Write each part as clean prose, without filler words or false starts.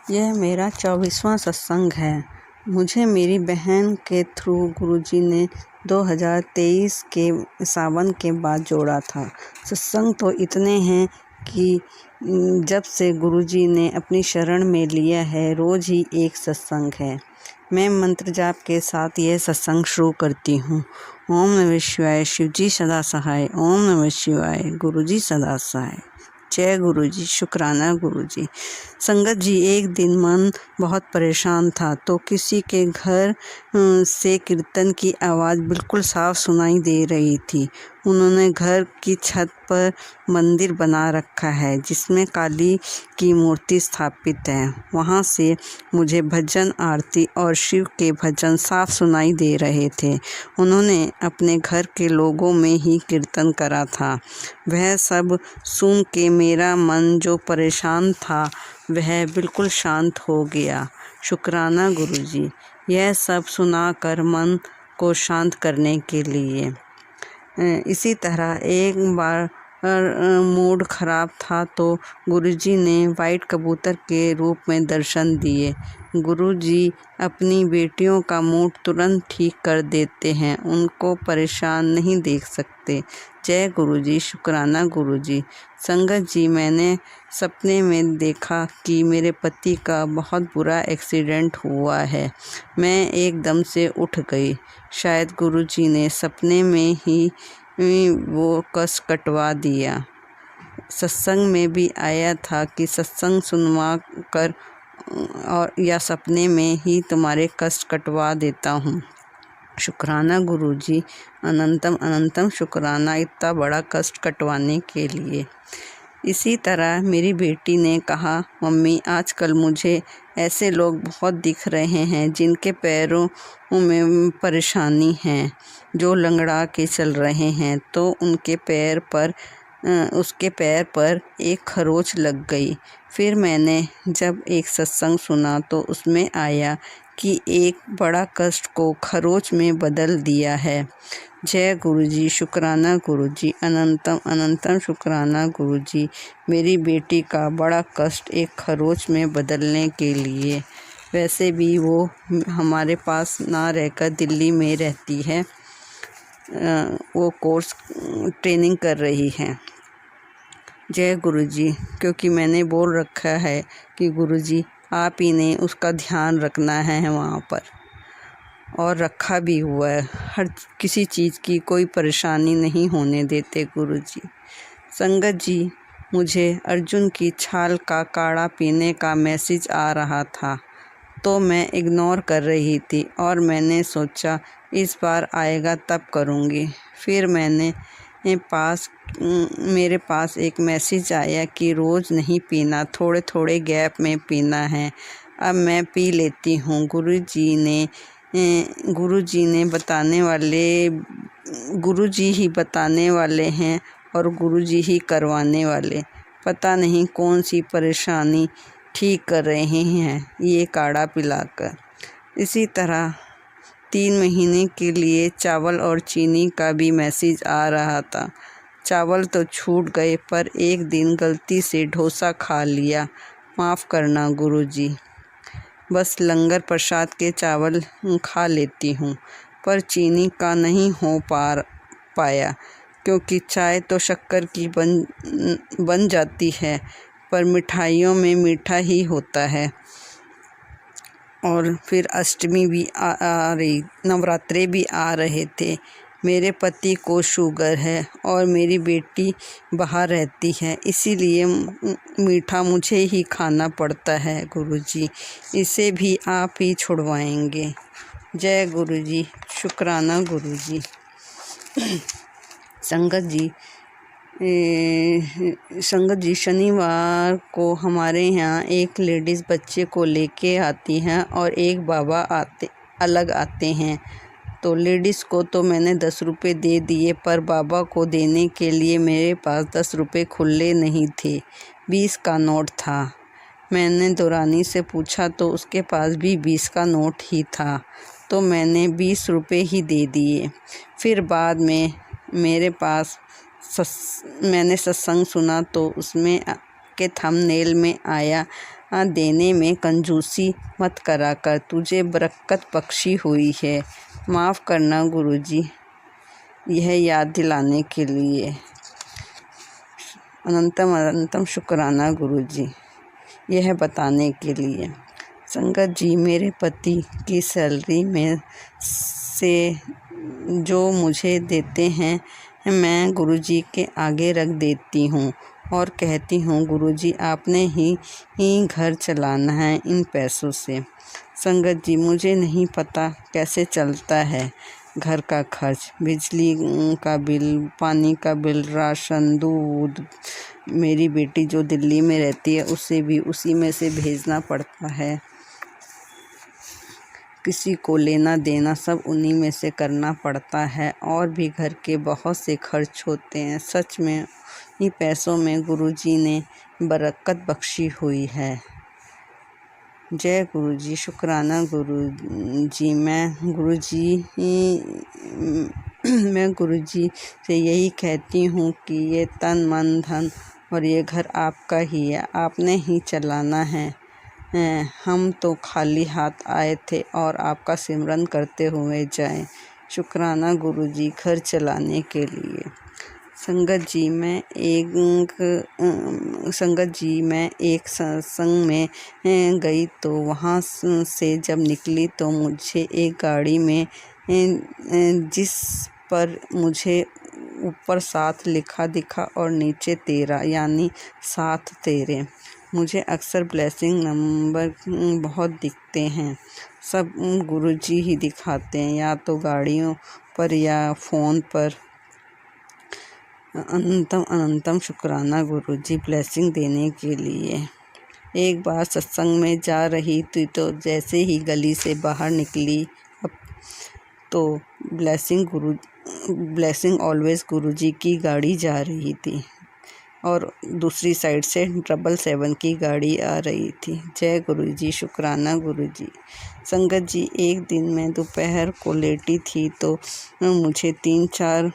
यह मेरा 24वां सत्संग है। मुझे मेरी बहन के थ्रू गुरुजी ने 2023 के सावन के बाद जोड़ा था। सत्संग तो इतने हैं कि जब से गुरुजी ने अपनी शरण में लिया है, रोज़ ही एक सत्संग है। मैं मंत्र जाप के साथ यह सत्संग शुरू करती हूँ। ओम नमः शिवाय, शिवजी सदा सहाय। ओम नमः शिवाय, गुरुजी सदा सहाय। जय गुरुजी, शुक्राना गुरुजी। संगत जी, एक दिन मन बहुत परेशान था तो किसी के घर से कीर्तन की आवाज़ बिल्कुल साफ सुनाई दे रही थी। उन्होंने घर की छत पर मंदिर बना रखा है जिसमें काली की मूर्ति स्थापित है। वहाँ से मुझे भजन, आरती और शिव के भजन साफ सुनाई दे रहे थे। उन्होंने अपने घर के लोगों में ही कीर्तन करा था। वह सब सुन के मेरा मन जो परेशान था वह बिल्कुल शांत हो गया। शुक्राना गुरुजी, यह सब सुनाकर मन को शांत करने के लिए। इसी तरह एक बार मूड खराब था तो गुरुजी ने वाइट कबूतर के रूप में दर्शन दिए। गुरुजी अपनी बेटियों का मूड तुरंत ठीक कर देते हैं, उनको परेशान नहीं देख सकते। जय गुरुजी, शुक्राना गुरुजी। संगत जी, मैंने सपने में देखा कि मेरे पति का बहुत बुरा एक्सीडेंट हुआ है। मैं एकदम से उठ गई। शायद गुरुजी ने सपने में ही वो कष्ट कटवा दिया। सत्संग में भी आया था कि सत्संग सुनवा कर और या सपने में ही तुम्हारे कष्ट कटवा देता हूँ। शुक्राना गुरुजी, अनंतम अनंतम शुक्राना इतना बड़ा कष्ट कटवाने के लिए। इसी तरह मेरी बेटी ने कहा, मम्मी आजकल मुझे ऐसे लोग बहुत दिख रहे हैं जिनके पैरों में परेशानी है, जो लंगड़ा के चल रहे हैं। तो उसके पैर पर एक खरोच लग गई। फिर मैंने जब एक सत्संग सुना तो उसमें आया कि एक बड़ा कष्ट को खरोच में बदल दिया है। जय गुरुजी, शुक्राना गुरुजी, अनंतम अनंतम शुक्राना गुरुजी, मेरी बेटी का बड़ा कष्ट एक खरोच में बदलने के लिए। वैसे भी वो हमारे पास ना रहकर दिल्ली में रहती है, वो कोर्स ट्रेनिंग कर रही है। जय गुरुजी, क्योंकि मैंने बोल रखा है कि गुरुजी आप ही ने उसका ध्यान रखना है वहाँ पर, और रखा भी हुआ है। हर किसी चीज़ की कोई परेशानी नहीं होने देते गुरुजी। संगत जी, मुझे अर्जुन की छाल का काढ़ा पीने का मैसेज आ रहा था तो मैं इग्नोर कर रही थी और मैंने सोचा इस बार आएगा तब करूँगी। फिर मेरे पास एक मैसेज आया कि रोज़ नहीं पीना, थोड़े थोड़े गैप में पीना है। अब मैं पी लेती हूँ। गुरुजी ही बताने वाले हैं और गुरुजी ही करवाने वाले। पता नहीं कौन सी परेशानी ठीक कर रहे हैं ये काढ़ा पिलाकर। इसी तरह 3 महीने के लिए चावल और चीनी का भी मैसेज आ रहा था। चावल तो छूट गए पर एक दिन गलती से डोसा खा लिया, माफ़ करना गुरुजी। बस लंगर प्रसाद के चावल खा लेती हूँ पर चीनी का नहीं हो पाया, क्योंकि चाय तो शक्कर की बन जाती है पर मिठाइयों में मीठा ही होता है। और फिर अष्टमी भी आ रही, नवरात्रे भी आ रहे थे। मेरे पति को शुगर है और मेरी बेटी बाहर रहती है, इसीलिए मीठा मुझे ही खाना पड़ता है गुरुजी। इसे भी आप ही छुड़वाएंगे। जय गुरुजी, शुक्राना गुरुजी। संगत जी, शनिवार को हमारे यहाँ एक लेडीज़ बच्चे को लेके आती हैं और एक बाबा अलग आते हैं। तो लेडीज़ को तो मैंने 10 रुपये दे दिए पर बाबा को देने के लिए मेरे पास 10 रुपये खुले नहीं थे, 20 का नोट था। मैंने दौरानी से पूछा तो उसके पास भी 20 का नोट ही था, तो मैंने 20 रुपये ही दे दिए। फिर बाद में मैंने सत्संग सुना तो उसमें के थंबनेल में आया देने में कंजूसी मत करा कर, तुझे बरकत बख्शी हुई है। माफ़ करना गुरुजी, यह याद दिलाने के लिए। अनंतम अनंतम शुक्राना गुरुजी, यह बताने के लिए। संगत जी, मेरे पति की सैलरी में से जो मुझे देते हैं मैं गुरुजी के आगे रख देती हूँ और कहती हूँ गुरुजी आपने ही घर चलाना है इन पैसों से। संगत जी, मुझे नहीं पता कैसे चलता है घर का खर्च, बिजली का बिल, पानी का बिल, राशन, दूध। मेरी बेटी जो दिल्ली में रहती है उसे भी उसी में से भेजना पड़ता है। किसी को लेना देना सब उन्हीं में से करना पड़ता है और भी घर के बहुत से खर्च होते हैं। सच में इन्हीं पैसों में गुरुजी ने बरकत बख्शी हुई है। जय गुरुजी, शुक्राना गुरुजी। मैं गुरुजी से यही कहती हूँ कि ये तन मन धन और ये घर आपका ही है, आपने ही चलाना है। हम तो खाली हाथ आए थे और आपका सिमरन करते हुए जाएं। शुक्राना गुरुजी घर चलाने के लिए। संगत जी, मैं एक सत्संग में गई तो वहाँ से जब निकली तो मुझे एक गाड़ी में जिस पर मुझे ऊपर 7 लिखा दिखा और नीचे 13 यानी 7 तेरे। मुझे अक्सर ब्लेसिंग नंबर बहुत दिखते हैं, सब गुरुजी ही दिखाते हैं, या तो गाड़ियों पर या फ़ोन पर। अनंतम अनंतम शुक्राना गुरुजी ब्लेसिंग देने के लिए। एक बार सत्संग में जा रही थी तो जैसे ही गली से बाहर निकली तो ब्लेसिंग ऑलवेज गुरुजी की गाड़ी जा रही थी और दूसरी साइड से 777 की गाड़ी आ रही थी। जय गुरुजी, शुक्राना गुरुजी। संगत जी, एक दिन मैं दोपहर को लेटी थी तो मुझे 3-4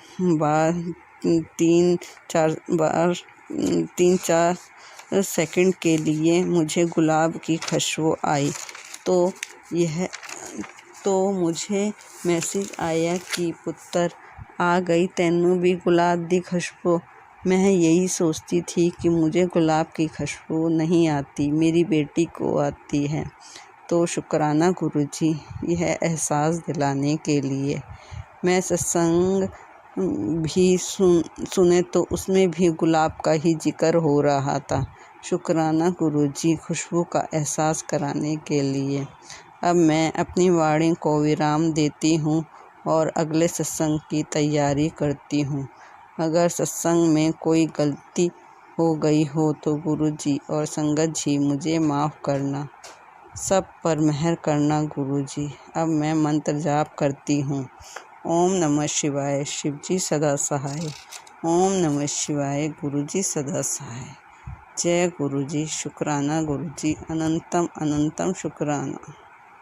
सेकंड के लिए मुझे गुलाब की खुशबू आई तो मुझे मैसेज आया कि पुत्र आ गई तैनू भी गुलाब दी खुशबू। मैं यही सोचती थी कि मुझे गुलाब की खुशबू नहीं आती, मेरी बेटी को आती है। तो शुक्राना गुरुजी, यह एहसास दिलाने के लिए। मैं सत्संग भी सुने तो उसमें भी गुलाब का ही जिक्र हो रहा था। शुक्राना गुरुजी, खुशबू का एहसास कराने के लिए। अब मैं अपनी वाणी को विराम देती हूँ और अगले सत्संग की तैयारी करती हूँ। अगर सत्संग में कोई गलती हो गई हो तो गुरुजी और संगत जी मुझे माफ़ करना, सब पर मेहर करना गुरुजी। अब मैं मंत्र जाप करती हूँ। ओम नमः शिवाय, शिवजी सदा सहाय। ओम नमः शिवाय, गुरुजी सदा सहाय। जय गुरुजी, शुक्राना गुरुजी, अनंतम अनंतम शुक्राना।